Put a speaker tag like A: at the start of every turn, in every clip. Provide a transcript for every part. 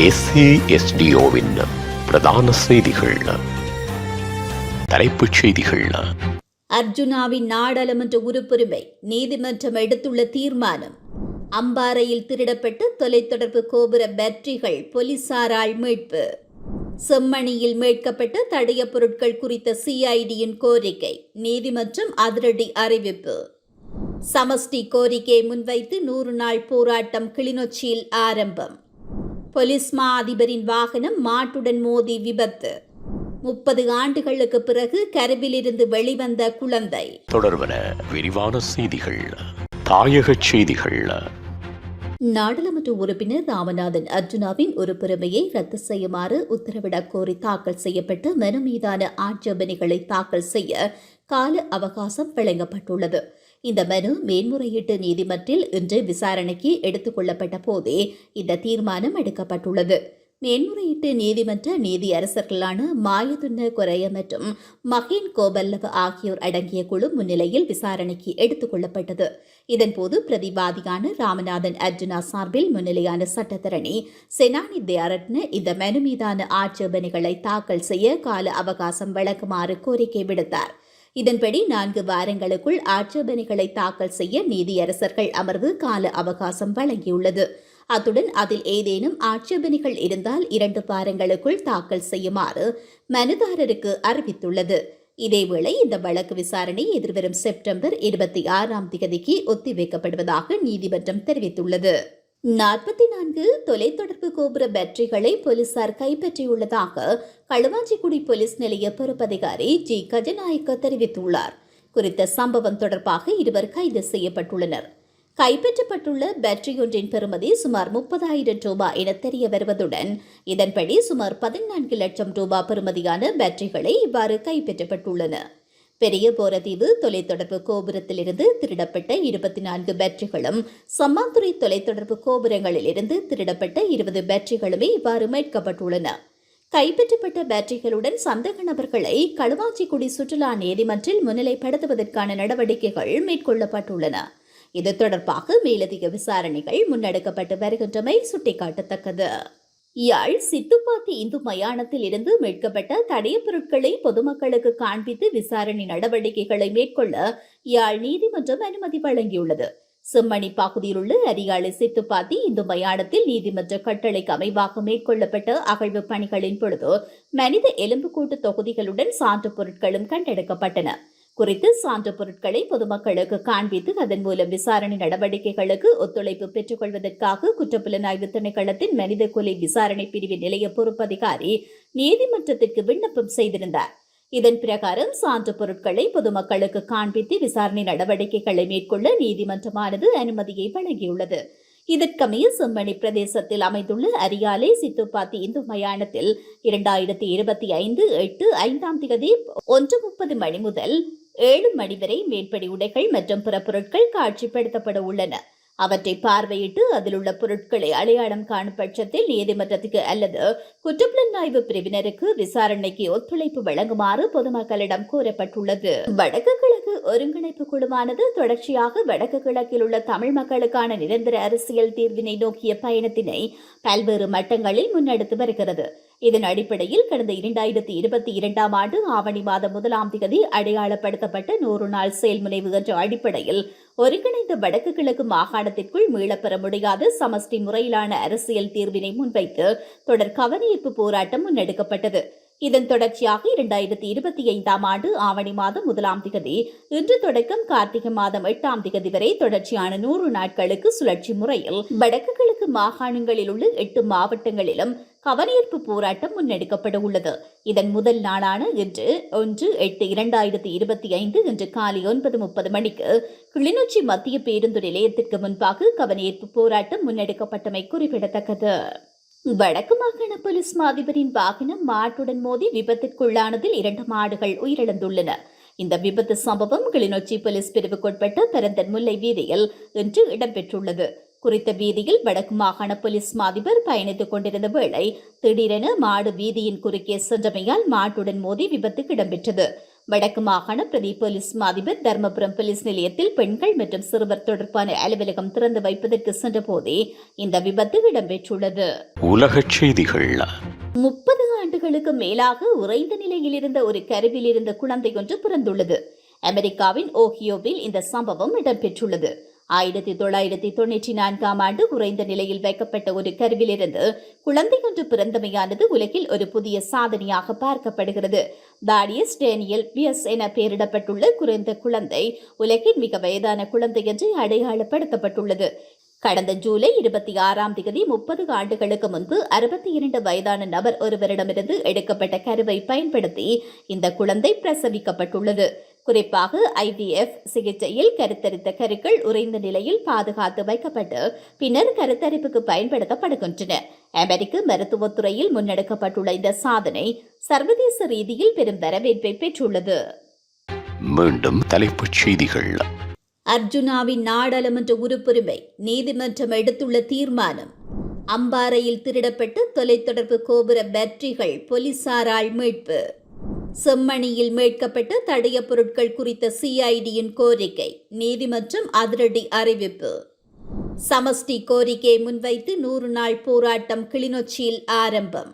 A: SASDOவின் பிரதான செய்திகள். தலைப்புச் செய்திகள்.
B: அர்ஜுனாவின் நாடாளுமன்ற உறுப்புரிமை நீதிமன்றம் எடுத்துள்ள தீர்மானம். அம்பாறையில் திருடப்பட்ட தொலைத்தொடர்பு கோபுர பேட்டரிகள் போலீசாரால் மீட்பு. செம்மணியில் மீட்கப்பட்ட தடயப் பொருட்கள் குறித்த CIDயின் கோரிக்கை. நீதிமன்றம் அதிரடி அறிவிப்பு. சமஷ்டி கோரிக்கையை முன்வைத்து 100 நாள் போராட்டம் கிளிநொச்சியில் ஆரம்பம். போலீஸ் மா அதிபரின் வாகனம் மாட்டுடன் மோதி விபத்து. 30 ஆண்டுகளுக்கு பிறகு கருவிலிருந்து வெளிவந்த குழந்தை.
A: தொடர்வன விரிவான செய்திகள். தாயக செய்திகள்.
B: நாடாளுமன்ற உறுப்பினர் ராமநாதன் அர்ஜுனாவின் உறுப்புரிமையை ரத்து செய்யுமாறு உத்தரவிடக் கோரி தாக்கல் செய்யப்பட்ட மனு மீதான ஆட்சேபனைகளை தாக்கல் செய்ய கால அவகாசம் வழங்கப்பட்டுள்ளது. இந்த மனு மேன்முறையீட்டு நீதிமன்றில் இன்று விசாரணைக்கு எடுத்துக் கொள்ளப்பட்ட போதே இந்த தீர்மானம் எடுக்கப்பட்டுள்ளது. மேன்முறையீட்டு நீதிமன்ற நீதியரசர்களான மாயதுன்ன கொரைய மற்றும் மகேன் கோபல்லவ ஆகியோர் அடங்கிய குழு முன்னிலையில் விசாரணைக்கு எடுத்துக் கொள்ளப்பட்டது. இதன்போது பிரதிவாதியான ராமநாதன் அர்ஜுனா சார்பில் முன்னிலையான சட்டத்தரணி செனானி தயாரட்ன இந்த மனு மீதான ஆட்சேபனைகளை தாக்கல் செய்ய கால அவகாசம் வழங்குமாறு கோரிக்கை விடுத்தார். இதன்படி 4 வாரங்களுக்குள் ஆட்சேபனைகளை தாக்கல் செய்ய நீதியரசர்கள் அமர்வு கால அவகாசம் வழங்கியுள்ளது. அத்துடன் அதில் ஏதேனும் ஆட்சேபனைகள் இருந்தால் 2 வாரங்களுக்குள் தாக்கல் செய்யுமாறு மனுதாரருக்கு அறிவித்துள்ளது. இதேவேளை இந்த வழக்கு விசாரணை எதிர்வரும் செப்டம்பர் 26ஆம் தேதிக்கு ஒத்திவைக்கப்படுவதாக நீதிமன்றம் தெரிவித்துள்ளது. 44 தொலைத்தொடர்பு கோபுர பேட்டரிகளை போலீசார் கைப்பற்றியுள்ளதாக களுவாஞ்சிக்குடி போலீஸ் நிலைய பொறுப்பதிகாரி ஜி கஜநாயக்க தெரிவித்துள்ளார். குறித்த சம்பவம் தொடர்பாக 2 கைது செய்யப்பட்டுள்ளனர். கைப்பற்றப்பட்டுள்ள பேட்டரியொன்றின் பெறுமதி சுமார் 30,000 ரூபாய் என தெரிய வருவதுடன் இதன்படி சுமார் 14 லட்சம் ரூபாய் பெறுமதியான பேட்டரிகளை இவ்வாறு கைப்பற்றப்பட்டுள்ளன. பெரிய போரதீவு தொலைத்தொடர்பு கோபுரத்திலிருந்து திருடப்பட்ட 24 பேட்டரிகளும் சம்மாந்துறை தொலைத்தொடர்பு கோபுரங்களில் இருந்து திருடப்பட்ட 20 பேட்டரிகளுமே இவ்வாறு மீட்கப்பட்டுள்ளன. கைப்பற்றப்பட்ட பேட்டரிகளுடன் சந்தேக நபர்களை களுவாஞ்சிக்குடி சுற்றுலா நீதிமன்றில் முன்னிலைப்படுத்துவதற்கான நடவடிக்கைகள் மேற்கொள்ளப்பட்டுள்ளன. இது தொடர்பாக மேலதிக விசாரணைகள் முன்னெடுக்கப்பட்டு வருகின்றமை சுட்டிக்காட்டத்தக்கது. யாழ் சித்துப்பாத்தி இந்து மயானத்தில் இருந்து மீட்கப்பட்ட தடயப் பொருட்களை பொதுமக்களுக்கு காண்பித்து விசாரணை நடவடிக்கைகளை மேற்கொள்ள யாழ் நீதிமன்றம் அனுமதி வழங்கியுள்ளது. செம்மணி பகுதியில் உள்ள அரியாலை சித்துப்பாத்தி இந்து மயானத்தில் நீதிமன்ற கட்டளைக்கு அமைவாக மேற்கொள்ளப்பட்ட அகழ்வு பணிகளின் பொழுது மனித எலும்புக்கூட்டு தொகுதிகளுடன் சான்று பொருட்களும் கண்டெடுக்கப்பட்டன. குறித்து சான்று பொருட்களை பொதுமக்களுக்கு காண்பித்து அதன் மூலம் விசாரணை நடவடிக்கைகளுக்கு ஒத்துழைப்பு பெற்றுக் கொள்வதற்காக குற்றப்புலனாய்வு திணைக்களத்தின் மனித கொலை விசாரணை பிரிவின் நிலைய பொறுப்பதிகாரி நீதிமன்றத்திற்கு விண்ணப்பம் செய்திருந்தார். இதன் பிரகாரம் சான்று பொருட்களை பொதுமக்களுக்கு காண்பித்து விசாரணை நடவடிக்கைகளை மேற்கொள்ள நீதிமன்றமானது அனுமதியை வழங்கியுள்ளது. இதற்கமைய செம்மணி பிரதேசத்தில் அமைந்துள்ள அரியாலை சித்துப்பாத்தி இந்து மயானத்தில் 2025 8 1:30 மணி முதல் 7 மணி வரை மேற்படி உடைகள் மற்றும் பிற பொருட்கள் காட்சிப்படுத்தப்பட உள்ளன. அவற்றை பார்வையிட்டு அதில் உள்ள பொருட்களை அடையாளம் காணும் பட்சத்தில் நீதிமன்றத்துக்கு அல்லது குற்றப்புலனாய்வு பிரிவினருக்கு விசாரணைக்கு ஒத்துழைப்பு வழங்குமாறு பொதுமக்களிடம் கோரப்பட்டுள்ளது. வடக்கு கிழக்கு ஒருங்கிணைப்பு குழுவானது தொடர்ச்சியாக வடக்கு கிழக்கில் உள்ள தமிழ் மக்களுக்கான நிரந்தர அரசியல் தீர்வினை நோக்கிய பயணத்தினை பல்வேறு மட்டங்களில் முன்னெடுத்து வருகிறது. இதன் அடிப்படையில் கடந்த 2022ஆம் ஆண்டு ஆவணி மாதம் 1ஆம் தேதி அடையாளப்படுத்தப்பட்ட 100 நாள் செயல்முனைவு என்ற அடிப்படையில் ஒருங்கிணைந்த வடக்கு கிழக்கு மாகாணத்திற்குள் மீளப்பெற முடியாத சமஷ்டி முறையிலான அரசியல் தீர்வினை முன்வைத்து தொடர் கவனஈர்ப்பு போராட்டம் முன்னெடுக்கப்பட்டது. இதன் தொடர்ச்சியாக 2025ஆம் ஆண்டு ஆவணி மாதம் 1ஆம் தேதி இன்று தொடக்கம் கார்த்திகை மாதம் 8ஆம் தேதி வரை தொடர்ச்சியான 100 நாட்களுக்கு சுழற்சி முறையில் வடக்கு கிழக்கு மாகாணங்களில் உள்ள 8 மாவட்டங்களிலும் கவனஈர்ப்பு போராட்டம் முன்னெடுக்கப்பட உள்ளது. இதன் முதல் நாளான இன்று 1/8/2025 இன்று காலை 9:30 மணிக்கு கிளிநொச்சி மத்திய பேருந்து நிலையத்திற்கு முன்பாக கவனஈர்ப்பு போராட்டம் முன்னெடுக்கப்பட்டமை குறிப்பிடத்தக்கது. வடக்கு மாகாண போலீஸ் மாதிபரின் வாகனம் மாட்டுடன் மோதி விபத்திற்குள்ளானதில் 2 மாடுகள் உயிரிழந்துள்ளன. இந்த விபத்து சம்பவம் கிளிநொச்சி போலீஸ் பிரிவுக்குட்பட்ட பரந்தன் முல்லை வீதியில் இன்று இடம்பெற்றுள்ளது. குறித்த வீதியில் வடக்கு மாகாண போலீஸ் மாதிபர் பயணித்துக் கொண்டிருந்த வேளை திடீரென மாடு வீதியின் குறுக்கே சென்றமையால் மாட்டுடன் மோதி விபத்து இடம்பெற்றது. வடக்கு மாகாண பிரதி போலீஸ் மா அதிபர் தர்மபுரம் போலீஸ் நிலையத்தில் பெண்கள் மற்றும் சிறுவர் தொடர்பான அலுவலகம் திறந்து வைப்பதற்கு சென்றபோதே இந்த விபத்து இடம்பெற்றுள்ளது.
A: உலகச் செய்திகள்.
B: 30 ஆண்டுகளுக்கு மேலாக உறைந்த நிலையில் இருந்த ஒரு கருவில் இருந்த குழந்தை ஒன்று பிறந்துள்ளது. அமெரிக்காவின் ஓஹியோவில் இந்த சம்பவம் இடம்பெற்றுள்ளது. 1994ஆம் ஆண்டு உறைந்த நிலையில் வைக்கப்பட்ட ஒரு கருவிலிருந்து குழந்தை ஒன்று பிறந்தமையானது உலகில் ஒரு புதிய சாதனையாக பார்க்கப்படுகிறது. தாடியஸ் டேனியல் பியஸ் என பெயரிடப்பட்டுள்ள குறைந்த குழந்தை உலகின் மிக வயதான குழந்தை என்று அடையாளப்படுத்தப்பட்டுள்ளது. கடந்த ஜூலை 26ஆம் தேதி 30 ஆண்டுகளுக்கு முன்பு 62 வயதான நபர் ஒருவரிடமிருந்து எடுக்கப்பட்ட கருவை பயன்படுத்தி இந்த குழந்தை பிரசவிக்கப்பட்டுள்ளது. குறிப்பாக IVF சிகிச்சையில் கருத்தரித்த கருக்கள் உறைந்த நிலையில் பாதுகாத்து வைக்கப்பட்டு பின்னர் கருத்தரிப்புக்கு பயன்படுத்தப்படுகின்றன. அமெரிக்க மருத்துவத்துறையில் முன்னெடுக்கப்பட்டுள்ள இந்த சாதனை சர்வதேச ரீதியில் பெரும் வரவேற்பை பெற்றுள்ளது.
A: மீண்டும் தலைப்புச் செய்திகள்.
B: அர்ஜுனாவின் நாடாளுமன்ற உறுப்புரிமை நீதிமன்றம் எடுத்துள்ள தீர்மானம். அம்பாறையில் திருடப்பட்ட தொலைத்தொடர்பு கோபுர பேட்டரிகள் போலீசாரால் மீட்பு. செம்மணியில் மீட்கப்பட்ட தடயப் பொருட்கள் குறித்த CIDயின் கோரிக்கை நீதிமன்றம் அதிரடி அறிவிப்பு. சமஷ்டி கோரிக்கையை முன்வைத்து 100 நாள் போராட்டம் கிளிநொச்சியில் ஆரம்பம்.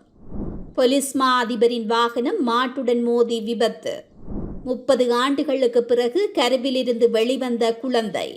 B: போலீஸ் மா அதிபரின் வாகனம் மாட்டுடன் மோதி விபத்து. 30 ஆண்டுகளுக்கு பிறகு கருவிலிருந்து வெளிவந்த குழந்தை.